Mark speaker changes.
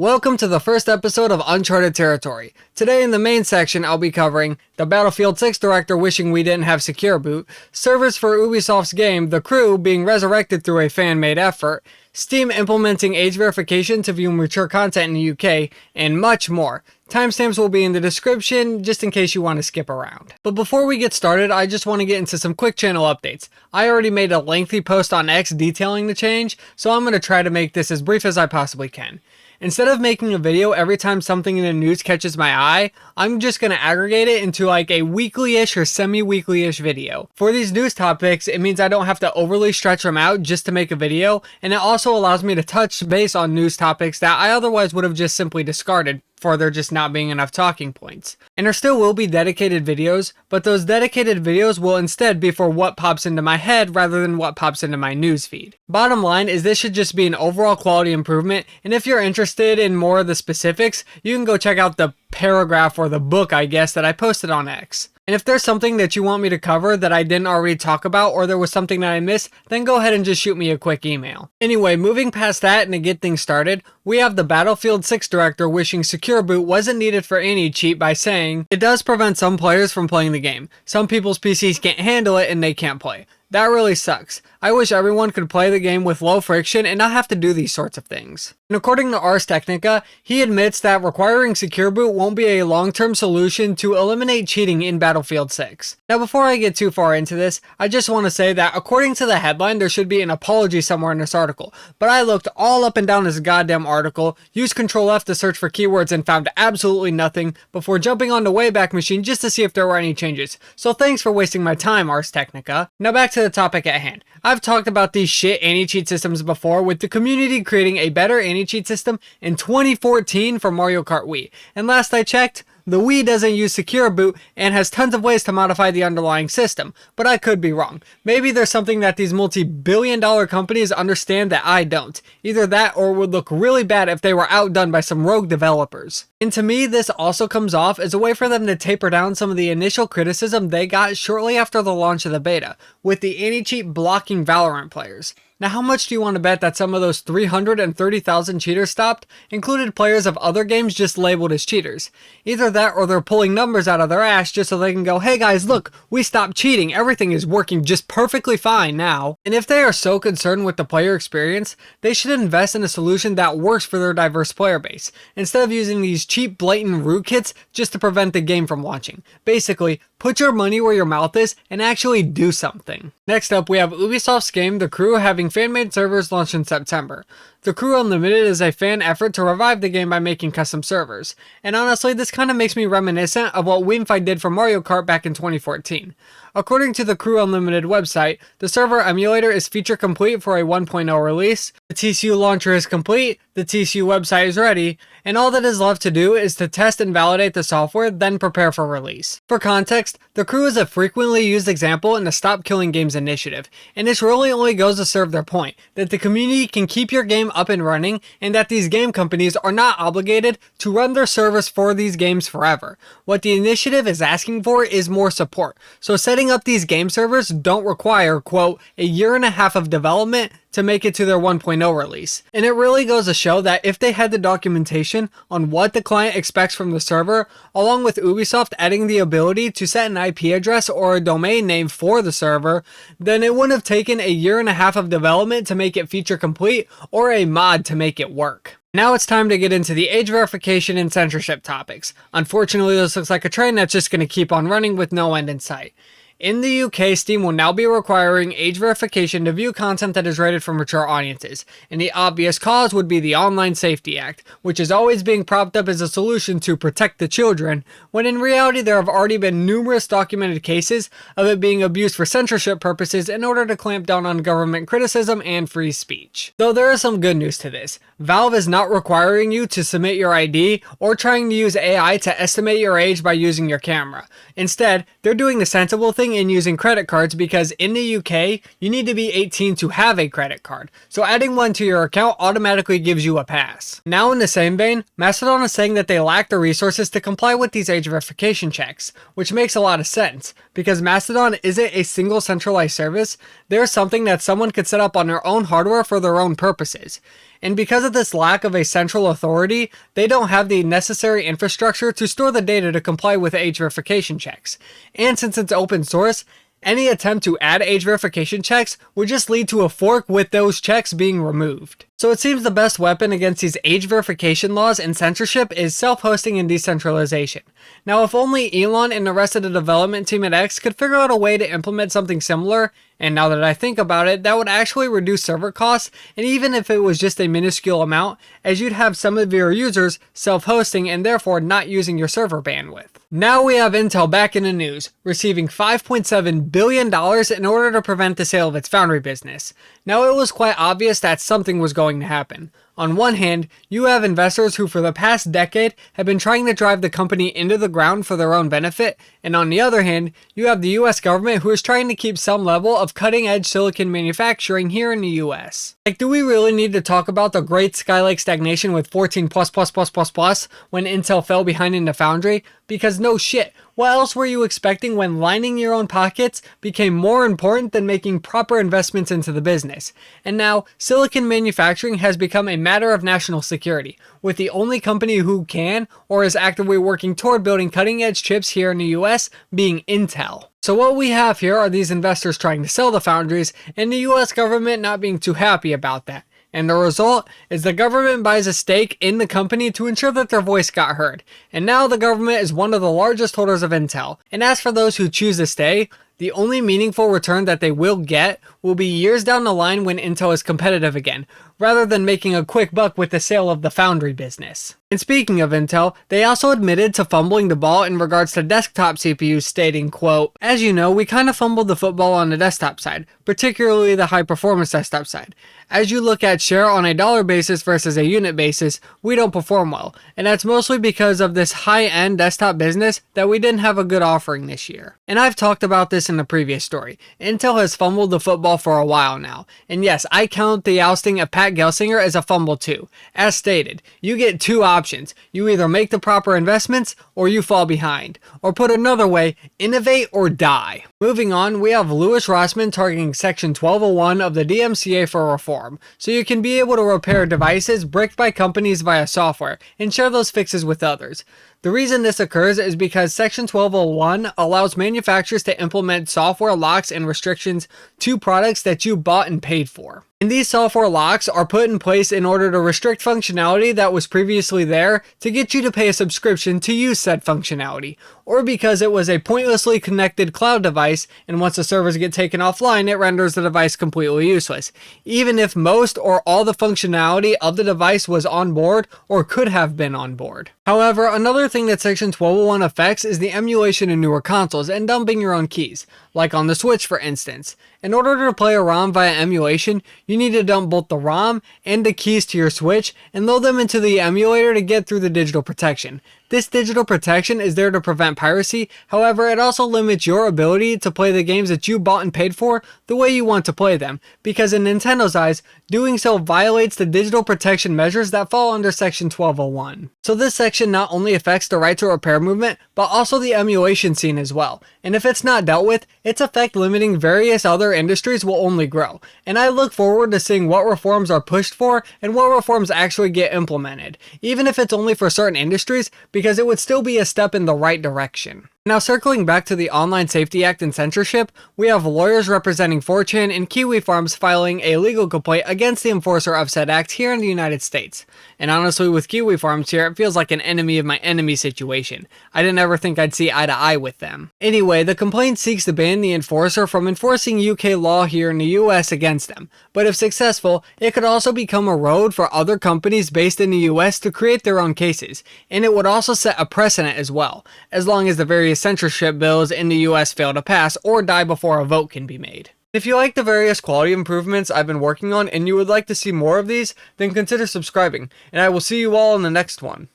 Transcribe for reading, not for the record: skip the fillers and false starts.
Speaker 1: Welcome to the first episode of Uncharted territory. Today in the main section I'll be covering the Battlefield 6 director wishing we didn't have secure boot, servers for Ubisoft's game The Crew being resurrected through a fan-made effort, Steam implementing age verification to view mature content in the UK, and much more. Timestamps will be in the description just in case you want to skip around. But before we get started, I just want to get into some quick channel updates. I already made a lengthy post on X detailing the change, so I'm going to try to make this as brief as I possibly can. Instead of making a video every time something in the news catches my eye, I'm just going to aggregate it into like a weekly-ish or semi-weekly-ish video. For these news topics, it means I don't have to overly stretch them out just to make a video, and it also allows me to touch base on news topics that I otherwise would have just simply discarded for there just not being enough talking points. And there still will be dedicated videos, but those dedicated videos will instead be for what pops into my head rather than what pops into my newsfeed. Bottom line is this should just be an overall quality improvement, and if you're interested in more of the specifics, you can go check out the paragraph or the book, I guess, that I posted on X. And if there's something that you want me to cover that I didn't already talk about or there was something that I missed, then go ahead and just shoot me a quick email. Anyway, moving past that and to get things started, we have the Battlefield 6 director wishing secure boot wasn't needed for any cheat by saying, it does prevent some players from playing the game. Some people's PCs can't handle it and they can't play. That really sucks. I wish everyone could play the game with low friction and not have to do these sorts of things. And according to Ars Technica, he admits that requiring secure boot won't be a long-term solution to eliminate cheating in Battlefield 6. Now before I get too far into this, I just want to say that according to the headline, there should be an apology somewhere in this article. But I looked all up and down this goddamn article, used Control F to search for keywords and found absolutely nothing before jumping on the Wayback Machine just to see if there were any changes. So thanks for wasting my time, Ars Technica. Now back to the topic at hand. I've talked about these shit anti-cheat systems before, with the community creating a better anti-cheat system in 2014 for Mario Kart Wii. And last I checked, the Wii doesn't use secure boot and has tons of ways to modify the underlying system, but I could be wrong. Maybe there's something that these multi-billion-dollar companies understand that I don't. Either that or it would look really bad if they were outdone by some rogue developers. And to me, this also comes off as a way for them to taper down some of the initial criticism they got shortly after the launch of the beta, with the anti-cheat blocking Valorant players. Now how much do you want to bet that some of those 330,000 cheaters stopped included players of other games just labeled as cheaters? Either that or they're pulling numbers out of their ass just so they can go, hey guys, look, we stopped cheating, everything is working just perfectly fine now. And if they are so concerned with the player experience, they should invest in a solution that works for their diverse player base, instead of using these cheap blatant rootkits just to prevent the game from launching. Basically, put your money where your mouth is and actually do something. Next up, we have Ubisoft's game The Crew having fan-made servers launched in September. The Crew Unlimited is a fan effort to revive the game by making custom servers. And honestly, this kind of makes me reminiscent of what WinFi did for Mario Kart back in 2014. According to the Crew Unlimited website, the server emulator is feature complete for a 1.0 release, the TCU launcher is complete, the TCU website is ready, and all that is left to do is to test and validate the software, then prepare for release. For context, The Crew is a frequently used example in the Stop Killing Games initiative, and this really only goes to serve their point, that the community can keep your game up and running, and that these game companies are not obligated to run their service for these games forever. What the initiative is asking for is more support, so setting up these game servers don't require, quote, a year and a half of development to make it to their 1.0 release. And it really goes to show that if they had the documentation on what the client expects from the server, along with Ubisoft adding the ability to set an IP address or a domain name for the server, then it wouldn't have taken a year and a half of development to make it feature complete or a mod to make it work. Now it's time to get into the age verification and censorship topics. Unfortunately, this looks like a train that's just going to keep on running with no end in sight. In the UK, Steam will now be requiring age verification to view content that is rated for mature audiences, and the obvious cause would be the Online Safety Act, which is always being propped up as a solution to protect the children, when in reality there have already been numerous documented cases of it being abused for censorship purposes in order to clamp down on government criticism and free speech. Though there is some good news to this. Valve is not requiring you to submit your ID or trying to use AI to estimate your age by using your camera. Instead, they're doing the sensible thing and using credit cards because in the UK, you need to be 18 to have a credit card. So adding one to your account automatically gives you a pass. Now in the same vein, Mastodon is saying that they lack the resources to comply with these age verification checks, which makes a lot of sense. Because Mastodon isn't a single centralized service, there's something that someone could set up on their own hardware for their own purposes. And because of this lack of a central authority, they don't have the necessary infrastructure to store the data to comply with age verification checks. And since it's open source, any attempt to add age verification checks would just lead to a fork with those checks being removed. So it seems the best weapon against these age verification laws and censorship is self-hosting and decentralization. Now, if only Elon and the rest of the development team at X could figure out a way to implement something similar, and now that I think about it, that would actually reduce server costs, and even if it was just a minuscule amount, as you'd have some of your users self-hosting and therefore not using your server bandwidth. Now we have Intel back in the news, receiving $5.7 billion in order to prevent the sale of its foundry business. Now it was quite obvious that something was going to happen. On one hand, you have investors who for the past decade have been trying to drive the company into the ground for their own benefit, and on the other hand, you have the US government who is trying to keep some level of cutting-edge silicon manufacturing here in the US. Like, do we really need to talk about the great Skylake stagnation with 14++++ when Intel fell behind in the foundry? Because no shit, what else were you expecting when lining your own pockets became more important than making proper investments into the business? And now, silicon manufacturing has become a matter of national security, with the only company who can or is actively working toward building cutting-edge chips here in the US being Intel. So what we have here are these investors trying to sell the foundries, and the US government not being too happy about that. And the result is the government buys a stake in the company to ensure that their voice got heard. And now the government is one of the largest holders of Intel. And as for those who choose to stay, the only meaningful return that they will get will be years down the line when Intel is competitive again, rather than making a quick buck with the sale of the foundry business. And speaking of Intel, they also admitted to fumbling the ball in regards to desktop CPUs, stating, quote, "As you know, we kind of fumbled the football on the desktop side, particularly the high performance desktop side. As you look at share on a dollar basis versus a unit basis, we don't perform well, and that's mostly because of this high-end desktop business that we didn't have a good offering this year." And I've talked about this in the previous story. Intel has fumbled the football for a while now, and yes, I count the ousting of Pat Gelsinger as a fumble too. As stated, you get two options. You either make the proper investments, or you fall behind. Or put another way, innovate or die. Moving on, we have Louis Rossmann targeting Section 1201 of the DMCA for reform, so you can be able to repair devices bricked by companies via software and share those fixes with others. The reason this occurs is because Section 1201 allows manufacturers to implement software locks and restrictions to products that you bought and paid for. And these software locks are put in place in order to restrict functionality that was previously there to get you to pay a subscription to use said functionality, or because it was a pointlessly connected cloud device and once the servers get taken offline it renders the device completely useless, even if most or all the functionality of the device was on board or could have been on board. However, another thing that Section 1201 affects is the emulation in newer consoles and dumping your own keys, like on the Switch for instance. In order to play a ROM via emulation, you need to dump both the ROM and the keys to your Switch and load them into the emulator to get through the digital protection. This digital protection is there to prevent piracy, however it also limits your ability to play the games that you bought and paid for the way you want to play them, because in Nintendo's eyes, doing so violates the digital protection measures that fall under Section 1201. So this section not only affects the right to repair movement, but also the emulation scene as well, and if it's not dealt with, its effect limiting various other industries will only grow, and I look forward to seeing what reforms are pushed for and what reforms actually get implemented, even if it's only for certain industries, because it would still be a step in the right direction. Now circling back to the Online Safety Act and censorship, we have lawyers representing 4chan and Kiwifarms filing a legal complaint against the enforcer of said act here in the United States. And honestly with Kiwifarms here, it feels like an enemy of my enemy situation. I didn't ever think I'd see eye to eye with them. Anyway, the complaint seeks to ban the enforcer from enforcing UK law here in the US against them, but if successful, it could also become a road for other companies based in the US to create their own cases, and it would also set a precedent as well, as long as the various censorship bills in the US fail to pass or die before a vote can be made. If you like the various quality improvements I've been working on and you would like to see more of these, then consider subscribing, and I will see you all in the next one.